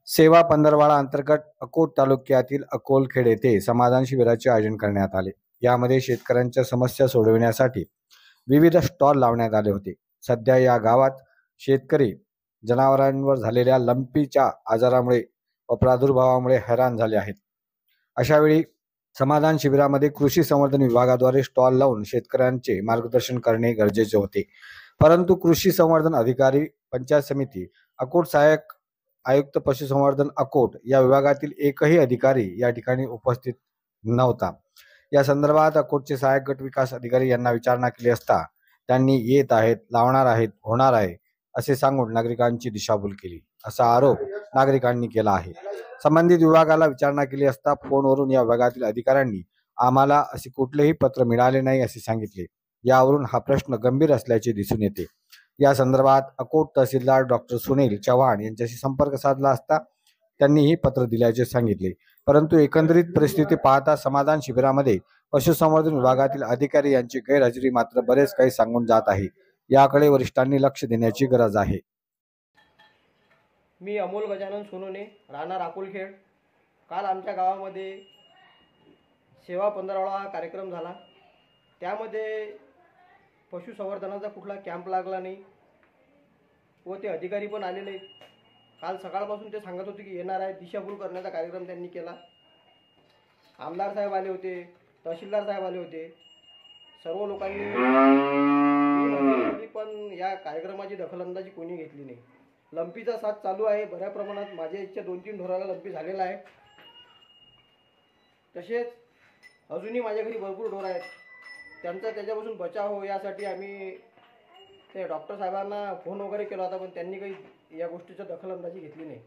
सेवा पंधरवाडा अंतर्गत अकोट तालुक्यातील अकोलखेड येथे समाधान शिबिराचे आयोजन करण्यात आले। यामध्ये शेतकऱ्यांच्या समस्या सोडविण्यासाठी विविध स्टॉल लावण्यात आले होते। सध्या या गावात शेतकरी जनावरांवर झालेल्या लंपीच्या आजारामुळे व प्रादुर्भावामुळे हैराण झाले आहेत। अशावेळी समाधान शिबिरामध्ये कृषी संवर्धन विभागाद्वारे स्टॉल लावून शेतकऱ्यांचे मार्गदर्शन करणे गरजेचे होते, परंतु कृषी संवर्धन अधिकारी, पंचायत समिती अकोट, सहाय्यक आयुक्त पशुसंवर्धन अकोट या विभागातील एकही अधिकारी या ठिकाणी उपस्थित नव्हता। या संदर्भात अकोटचे सहाय्यक गट विकास अधिकारी यांना विचारणा केली असता त्यांनी येत आहेत, लावणार आहेत, होणार आहे असे सांगून नागरिकांची दिशाभूल केली, असा आरोप नागरिकांनी केला आहे। संबंधित विभागाला विचारणा केली असता फोनवरून या विभागातील अधिकाऱ्यांनी आम्हाला असे कुठलेही पत्र मिळाले नाही असे सांगितले। यावरून हा प्रश्न गंभीर असल्याचे दिसून येते। या संदर्भात अकोट तहसीलदार डॉक्टर सुनील चव्हाण यांच्याशी संपर्क साधला असता त्यांनीही पत्र दिल्याचे सांगितले, परंतु एकंदरीत परिस्थिती पाहता समाधान शिबिरामध्ये पशुसंवर्धन विभागातील अधिकारी यांची गैरहजेरी मात्र बरेच काही सांगून जात आहे। याकडे वरिष्ठांनी लक्ष देण्याची गरज आहे। मी अमोल गजानन सोनोने, राहणार अकोलखेड। काल आमच्या गावामध्ये सेवा पंधरवडा कार्यक्रम झाला। त्यामध्ये पशुसंवर्धनाचा कुठला कॅम्प लागला नाही व ते अधिकारी पण आले नाहीत। काल सकाळपासून ते सांगत होते की येणार आहे, दिशाभूल करण्याचा कार्यक्रम त्यांनी केला। आमदार साहेब आले होते, तहसीलदार साहेब आले होते, सर्व लोकांनी पण या कार्यक्रमाची दखलंदाजी कोणी घेतली नाही। लंपीचा साथ चालू आहे, बऱ्या प्रमाणात माझ्या इच्छा 2-3 ढोराला लंपी झालेला आहे। तसेच अजूनही माझ्या घरी भरपूर ढोर आहेत, त्याच्यापासून बचाव हो यासाठी आम्ही ते डॉक्टर साहेबांना फोन वगैरे केला होता, पण त्यांनी काही या गोष्टीची दखलंदाजी घेतली नाही।